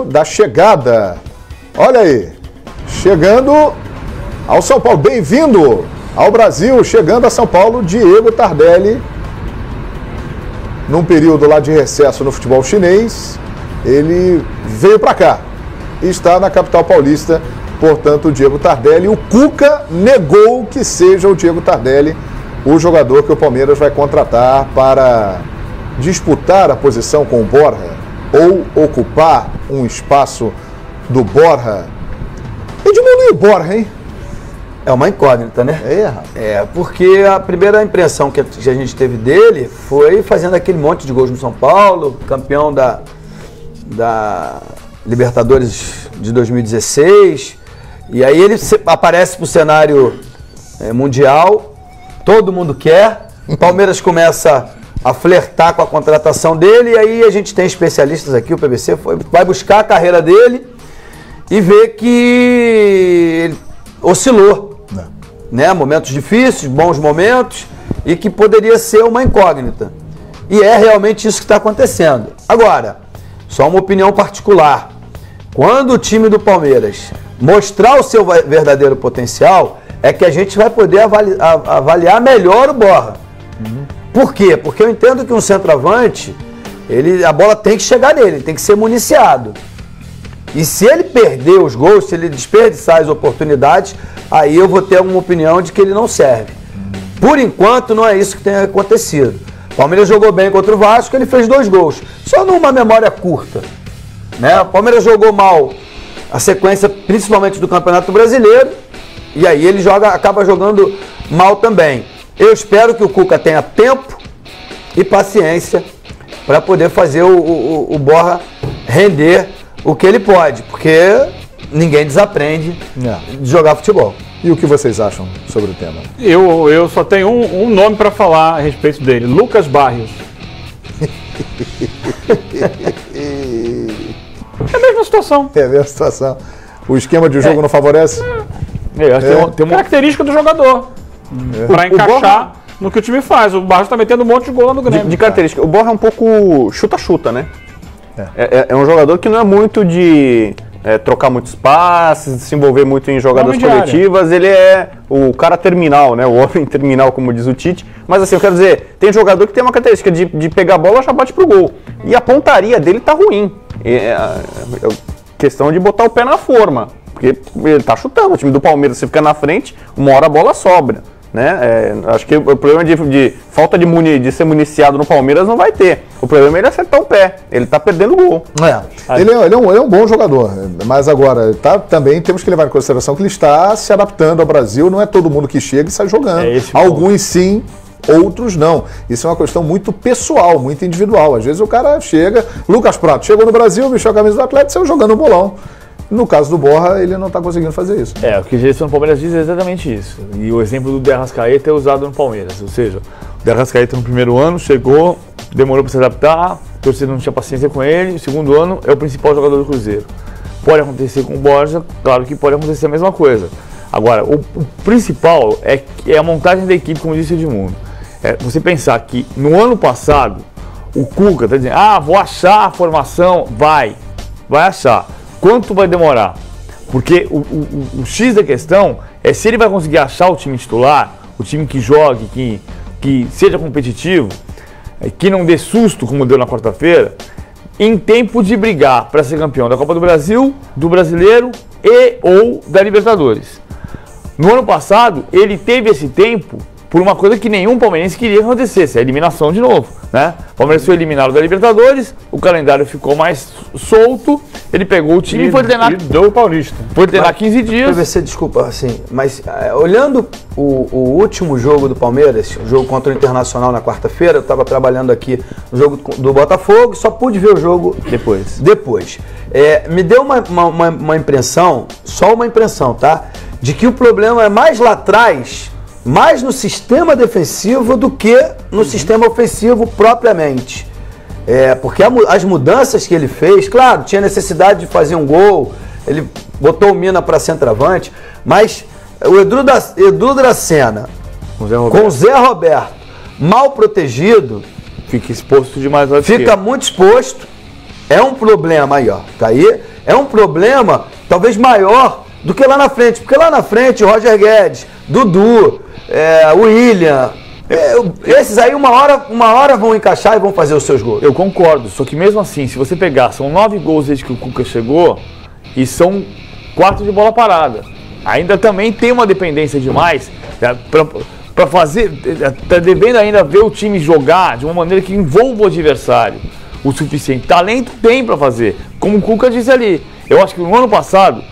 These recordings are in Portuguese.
Da chegada. Olha aí, chegando ao São Paulo, bem-vindo ao Brasil, chegando a São Paulo, Diego Tardelli. Num período lá de recesso no futebol chinês, ele veio para cá e está na capital paulista, portanto, o Diego Tardelli. O Cuca negou que seja o Diego Tardelli o jogador que o Palmeiras vai contratar para disputar a posição com o Borja ou ocupar um espaço do Borja. E diminuiu o Borja, hein? É uma incógnita, né? Porque a primeira impressão que a gente teve dele foi fazendo aquele monte de gols no São Paulo, campeão da Libertadores de 2016, e aí ele aparece para o cenário mundial, todo mundo quer, o Palmeiras começa a flertar com a contratação dele, e aí a gente tem especialistas aqui, o PVC vai buscar a carreira dele e vê que ele oscilou. Né? Momentos difíceis, bons momentos, e que poderia ser uma incógnita. E é realmente isso que está acontecendo. Agora, só uma opinião particular. Quando o time do Palmeiras mostrar o seu verdadeiro potencial, é que a gente vai poder avaliar melhor o Borja. Por quê? Porque eu entendo que um centroavante, a bola tem que chegar nele, tem que ser municiado. E se ele perder os gols, se ele desperdiçar as oportunidades, aí eu vou ter uma opinião de que ele não serve. Por enquanto, não é isso que tem acontecido. O Palmeiras jogou bem contra o Vasco, ele fez 2 gols. Só numa memória curta. Né? O Palmeiras jogou mal a sequência, principalmente do Campeonato Brasileiro, e aí ele acaba jogando mal também. Eu espero que o Cuca tenha tempo e paciência para poder fazer o Borja render o que ele pode, porque ninguém desaprende de jogar futebol. E o que vocês acham sobre o tema? Eu só tenho um nome para falar a respeito dele, Lucas Barrios. É a mesma situação. É a mesma situação. O esquema de jogo não favorece? Tem uma característica do jogador para encaixar no que o time faz. O Barrios está metendo um monte de gol lá no Grêmio. De característica. O Borja é um pouco chuta-chuta, né? É um jogador que não é muito de trocar muitos passes, se envolver muito em jogadas coletivas. Ele é o cara terminal, né? O homem terminal, como diz o Tite. Mas assim, eu quero dizer, tem jogador que tem uma característica de pegar a bola e já bate pro gol. E a pontaria dele tá ruim. É questão de botar o pé na forma. Porque ele tá chutando. O time do Palmeiras, se ficar na frente, uma hora a bola sobra. Né? Acho que o problema de falta de ser municiado no Palmeiras não vai ter. O problema é ele acertar o pé. Ele tá perdendo o gol. Ele é um bom jogador, mas agora também temos que levar em consideração que ele está se adaptando ao Brasil. Não é todo mundo que chega e sai jogando. Alguns sim, outros não. Isso é uma questão muito pessoal, muito individual. Às vezes o cara chega, Lucas Prato chegou no Brasil, vestiu a camisa do Atlético e saiu jogando um bolão. No caso do Borja, ele não está conseguindo fazer isso. O que a direção do Palmeiras diz é exatamente isso. E o exemplo do De Arrascaeta é usado no Palmeiras. Ou seja, o De Arrascaeta no primeiro ano chegou, demorou para se adaptar, a torcida não tinha paciência com ele. No segundo ano é o principal jogador do Cruzeiro. Pode acontecer com o Borja, claro que pode acontecer a mesma coisa. Agora, o principal é a montagem da equipe, como disse o Edmundo. Você pensar que no ano passado, o Cuca está dizendo, vou achar a formação, vai achar. Quanto vai demorar? Porque o X da questão é se ele vai conseguir achar o time titular, o time que jogue, que seja competitivo, que não dê susto, como deu na quarta-feira, em tempo de brigar para ser campeão da Copa do Brasil, do Brasileiro ou da Libertadores. No ano passado, ele teve esse tempo por uma coisa que nenhum palmeirense queria que acontecesse, a eliminação de novo. Né? O Palmeiras foi eliminado da Libertadores, o calendário ficou mais solto, ele pegou o time e foi treinar do Paulista. Foi treinar 15 dias. PVC, desculpa, assim, mas olhando o último jogo do Palmeiras, o jogo contra o Internacional na quarta-feira, eu estava trabalhando aqui no jogo do Botafogo, só pude ver o jogo depois. Me deu uma impressão, só uma impressão, tá? De que o problema é mais lá atrás, mais no sistema defensivo do que no sistema ofensivo propriamente. Porque as mudanças que ele fez, claro, tinha necessidade de fazer um gol, ele botou o Mina para centroavante, mas o Edu Dracena com o Zé Roberto mal protegido, fica exposto demais ao fica muito exposto, é um problema aí, ó. Tá aí, é um problema talvez maior do que lá na frente. Porque lá na frente, Roger Guedes, Dudu, William, esses aí uma hora vão encaixar e vão fazer os seus gols. Eu concordo, só que mesmo assim, se você pegar, são 9 gols desde que o Cuca chegou e são 4 de bola parada. Ainda também tem uma dependência demais para fazer, tá devendo ainda ver o time jogar de uma maneira que envolva o adversário o suficiente. Talento tem para fazer, como o Cuca disse ali. Eu acho que no ano passado,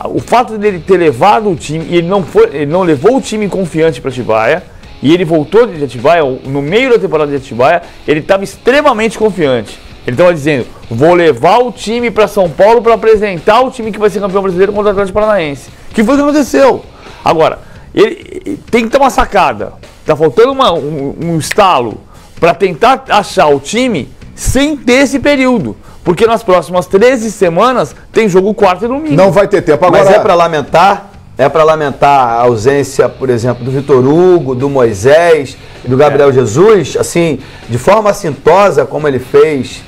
o fato dele ter levado o time, e ele não levou o time confiante para Atibaia, e ele voltou de Atibaia, no meio da temporada de Atibaia, ele estava extremamente confiante. Ele estava dizendo, vou levar o time para São Paulo para apresentar o time que vai ser campeão brasileiro contra o Atlético Paranaense. Que foi o que aconteceu. Agora, ele tem que ter uma sacada. Está faltando um estalo para tentar achar o time sem ter esse período. Porque nas próximas 13 semanas tem jogo quarta e domingo. Não vai ter tempo agora. Mas é para lamentar? É para lamentar a ausência, por exemplo, do Vitor Hugo, do Moisés e do Gabriel Jesus, assim, de forma assintosa, como ele fez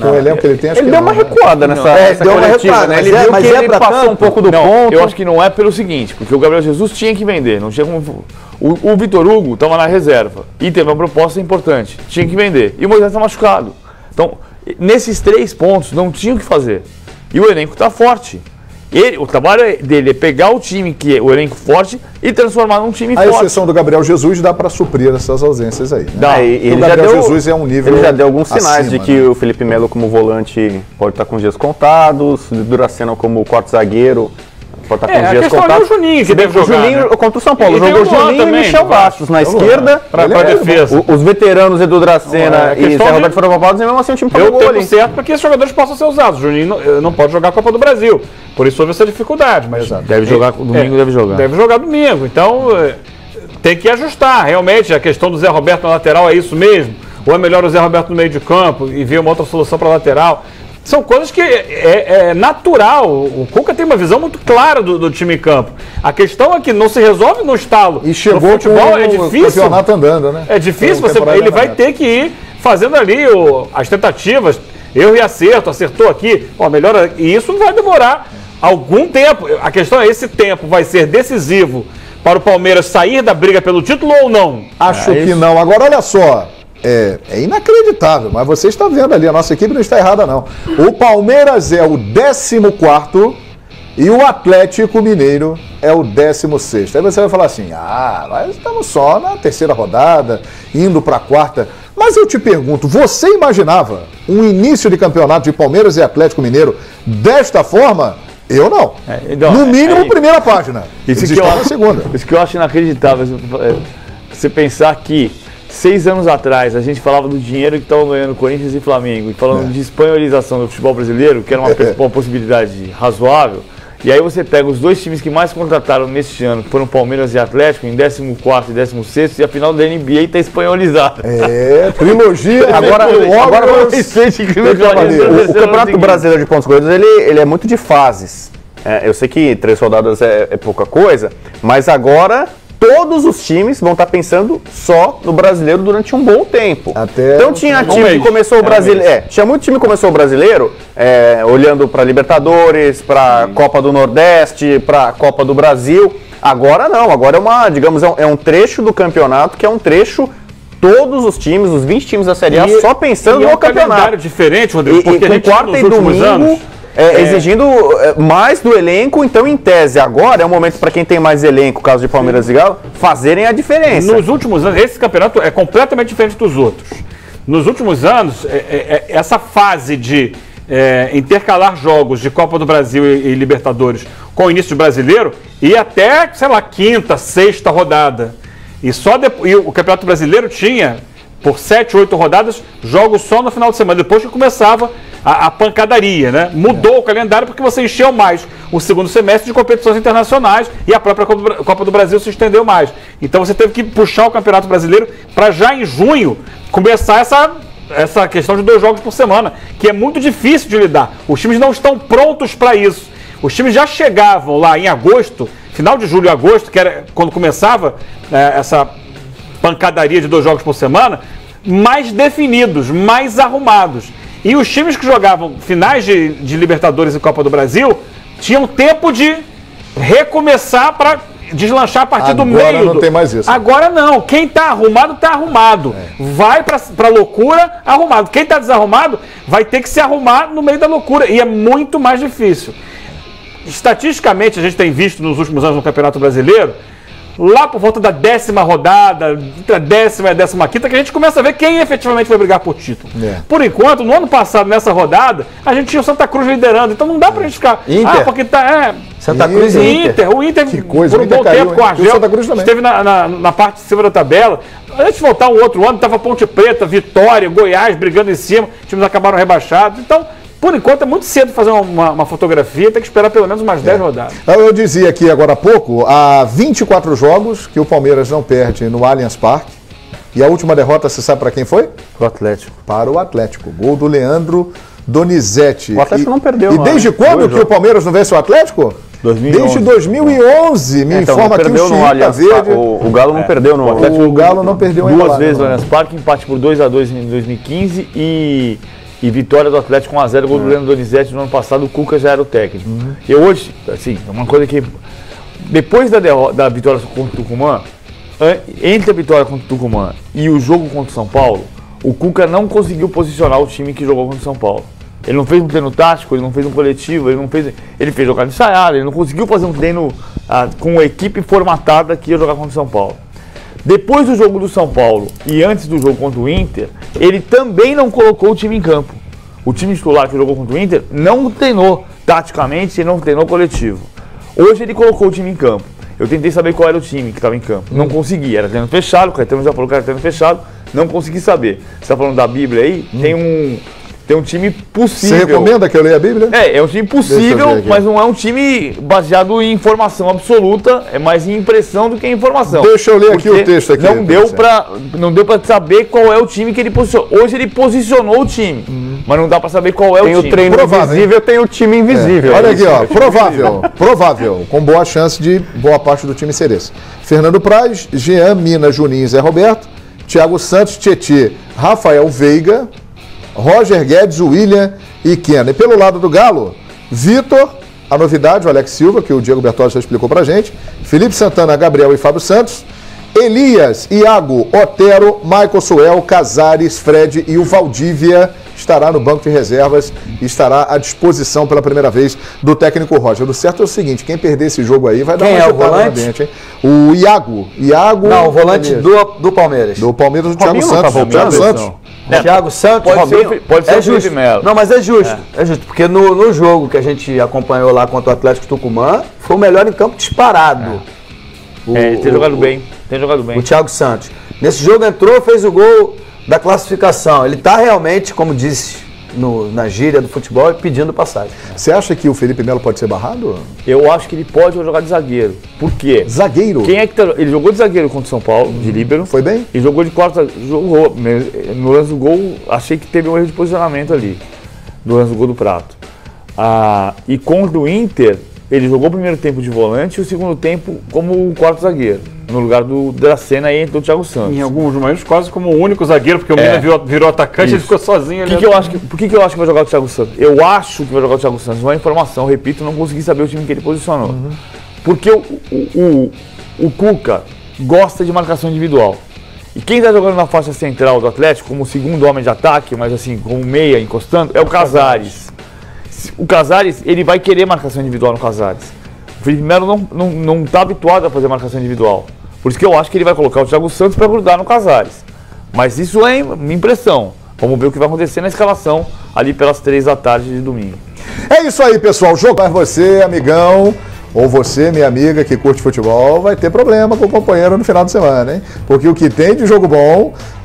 com o elenco que ele tem, acho ele que deu uma recuada nessa deu uma coletiva, recuada, né? Ele viu que ele passou um pouco do ponto. Eu acho que não é pelo seguinte, porque o Gabriel Jesus tinha que vender, não tinha como... O Vitor Hugo estava na reserva e teve uma proposta importante, tinha que vender. E o Moisés está machucado. Então, nesses 3 pontos, não tinha o que fazer. E o elenco está forte. O trabalho dele é pegar o time, que é o elenco forte, e transformar num time forte. A exceção do Gabriel Jesus dá para suprir essas ausências aí. Né? Ele o Gabriel Jesus é um nível Ele já deu alguns sinais acima, de que o Felipe Melo como volante pode estar com os dias contados, o Duracena como quarto zagueiro pode estar com os dias contados. O Juninho que deve jogar, Juninho contra o São Paulo. E jogou tem o Luan Juninho também, e Michel Bastos na esquerda. Para defesa. Os veteranos Edu Duracena e Zé Roberto foram poupados e mesmo assim o time Deu pagou tempo ali. certo para que esses jogadores possam ser usados. O Juninho não pode jogar a Copa do Brasil. Por isso houve essa dificuldade. Mas Deve jogar domingo, deve jogar. Deve jogar domingo. Então tem que ajustar. Realmente a questão do Zé Roberto na lateral é isso mesmo? Ou é melhor o Zé Roberto no meio de campo e ver uma outra solução para a lateral? São coisas que é natural. O Cuca tem uma visão muito clara do time em campo. A questão é que não se resolve no estalo. E chegou no futebol, é o difícil. campeonato andando, né? É difícil, ele vai ter que ir fazendo ali as tentativas. Erro e acertou aqui, melhora. E isso vai demorar algum tempo. A questão é, esse tempo vai ser decisivo para o Palmeiras sair da briga pelo título ou não? Acho que não. Agora, olha só. É inacreditável, mas você está vendo ali, a nossa equipe não está errada, não. O Palmeiras é o 14º e o Atlético Mineiro é o 16º. Aí você vai falar assim, nós estamos só na 3ª rodada, indo para a 4ª. Mas eu te pergunto, você imaginava um início de campeonato de Palmeiras e Atlético Mineiro desta forma? Eu não. No mínimo, primeira página. Isso que na segunda. Isso que eu acho inacreditável. Você pensar que 6 anos atrás, a gente falava do dinheiro que estavam ganhando Corinthians e Flamengo, e falando de espanholização do futebol brasileiro, que era uma possibilidade razoável. E aí você pega os 2 times que mais contrataram neste ano, que foram Palmeiras e Atlético, em 14º e 16º, e a final da NBA está espanholizada. Trilogia. Agora o Campeonato Brasileiro de Pontos Corridos, ele é muito de fases. Eu sei que 3 rodadas é pouca coisa, mas agora todos os times vão estar pensando só no brasileiro durante um bom tempo. Então tinha time que começou o brasileiro. Tinha muito time que começou o brasileiro olhando para Libertadores, para Copa do Nordeste, para Copa do Brasil. Agora não, agora é um trecho do campeonato que é um trecho. Todos os times, os 20 times da Série A, só pensando no campeonato. Diferente, Rodrigo, porque a gente quarta e domingo exigindo mais do elenco, então em tese agora é o momento para quem tem mais elenco, caso de Palmeiras e Galo, fazerem a diferença. Nos últimos anos, esse campeonato é completamente diferente dos outros. Nos últimos anos, essa fase de intercalar jogos de Copa do Brasil e Libertadores com o início brasileiro e até, 5ª, 6ª rodada. E o Campeonato Brasileiro tinha, por 7, 8 rodadas, jogos só no final de semana, depois que começava a pancadaria, né? Mudou o calendário porque você encheu mais o segundo semestre de competições internacionais e a própria Copa do Brasil se estendeu mais. Então você teve que puxar o Campeonato Brasileiro para já em junho começar essa questão de 2 jogos por semana, que é muito difícil de lidar. Os times não estão prontos para isso. Os times já chegavam lá em agosto, final de julho e agosto, que era quando começava essa pancadaria de 2 jogos por semana, mais definidos, mais arrumados. E os times que jogavam finais de Libertadores e Copa do Brasil tinham tempo de recomeçar para deslanchar a partir do meio. Agora não tem mais isso. Agora não. Quem tá arrumado, tá arrumado. Vai pra loucura, arrumado. Quem tá desarrumado, vai ter que se arrumar no meio da loucura. E é muito mais difícil. Estatisticamente, a gente tem visto nos últimos anos no Campeonato Brasileiro, lá por volta da 10ª rodada, entre a 10ª e a 15ª, que a gente começa a ver quem efetivamente vai brigar por título. Por enquanto, no ano passado, nessa rodada, a gente tinha o Santa Cruz liderando, então não dá pra gente ficar... Inter. porque tá... Santa Cruz e Inter. O Inter, Que coisa, por um o Inter bom caiu, tempo com o hein? Argel, E o Santa Cruz também. esteve na parte de cima da tabela. Antes de voltar um outro ano, tava Ponte Preta, Vitória, Goiás brigando em cima, os times acabaram rebaixados. Então, por enquanto, é muito cedo fazer uma fotografia, tem que esperar pelo menos umas 10 rodadas. Eu dizia aqui agora há pouco, há 24 jogos que o Palmeiras não perde no Allianz Parque. E a última derrota, você sabe para quem foi? O Atlético. Para o Atlético. Gol do Leandro Donizete. O Atlético não perdeu. E lá, desde né? quando Dois que o jogos. Palmeiras não vence o Atlético? 2011. Desde 2011, me Então, informa não aqui o perdeu no Chita Allianz Verde. Parque. O Galo não perdeu no Atlético. O Galo não perdeu ainda Duas lá, vezes né? no Allianz Parque, empate por 2-2 em 2015 e vitória do Atlético 1-0, gol do Leandro Donizete no ano passado. O Cuca já era o técnico. E hoje, assim, é uma coisa que depois da vitória contra o Tucumã, entre a vitória contra o Tucumã e o jogo contra o São Paulo, o Cuca não conseguiu posicionar o time que jogou contra o São Paulo. Ele não fez um treino tático, ele não fez um coletivo, ele fez jogada ensaiada, ele não conseguiu fazer um treino com a equipe formatada que ia jogar contra o São Paulo. Depois do jogo do São Paulo e antes do jogo contra o Inter, ele também não colocou o time em campo. O time titular que jogou contra o Inter não treinou taticamente e não treinou coletivo. Hoje ele colocou o time em campo. Eu tentei saber qual era o time que estava em campo. Não consegui, era treino fechado, o Caetano já falou que era treino fechado, não consegui saber. Você está falando da Bíblia aí? Tem um time possível. Você recomenda que eu leia a Bíblia? É um time Deixa eu possível, ver aqui. mas não é um time baseado em informação absoluta, é mais em impressão do que em informação. Deixa eu ler aqui Porque o texto aqui. não deu pra saber qual é o time que ele posicionou. Hoje ele posicionou o time, mas não dá pra saber qual é o Tem time. o treino Provável, invisível, tem o time invisível. Olha É aqui, isso, ó, é provável, com boa chance de boa parte do time ser esse. Fernando Praz, Jean, Mina, Juninho, Zé Roberto, Thiago Santos, Tietê, Rafael Veiga, Roger Guedes, William e Kena. E pelo lado do Galo, Vitor, a novidade, o Alex Silva, que o Diego Bertozzi já explicou pra gente, Felipe Santana, Gabriel e Fábio Santos, Elias, Iago, Otero, Michael Suel, Casares, Fred e o Valdívia estará no banco de reservas e estará à disposição pela primeira vez do técnico Roger. O certo é o seguinte, quem perder esse jogo aí vai dar Quem uma é o agitada no volante? ambiente, hein? O Iago... Não, o volante do Palmeiras. Do Palmeiras, o Thiago Robinho não tá Santos. voltando, Thiago Santos. Thiago Santos, Pode ser, Robinho, pode ser é o Felipe justo. Melo. Não, mas é justo, porque no jogo que a gente acompanhou lá contra o Atlético Tucumã, foi o melhor em campo disparado. Ele tem jogado bem, O Thiago Santos. Nesse jogo entrou, fez o gol da classificação. Ele está realmente, como disse na gíria do futebol, pedindo passagem. Você acha que o Felipe Melo pode ser barrado? Eu acho que ele pode jogar de zagueiro. Por quê? Zagueiro. Quem é que ele jogou de zagueiro contra o São Paulo, de líbero. Foi bem? E jogou de quarta, jogou. No lance do gol, achei que teve um erro de posicionamento ali, no lance do gol do Prato. E contra o Inter, ele jogou o primeiro tempo de volante e o segundo tempo como o quarto zagueiro, no lugar do Dracena e entrou o Thiago Santos. Em alguns momentos, quase como o único zagueiro, porque o Mina virou atacante e ele ficou sozinho ali. Por que eu acho que vai jogar o Thiago Santos? Eu acho que vai jogar o Thiago Santos, não é informação, repito, não consegui saber o time que ele posicionou. Porque o Cuca gosta de marcação individual. E quem está jogando na faixa central do Atlético, como segundo homem de ataque, mas assim, como meia encostando, é o Casares. O Casares, ele vai querer marcação individual no Casares. O Felipe Melo não está habituado a fazer marcação individual. Por isso que eu acho que ele vai colocar o Thiago Santos para grudar no Casares. Mas isso é minha impressão. Vamos ver o que vai acontecer na escalação ali pelas 3 da tarde de domingo. É isso aí, pessoal. Jogar você, amigão, ou você, minha amiga que curte futebol, vai ter problema com o companheiro no final de semana, hein? Porque o que tem de jogo bom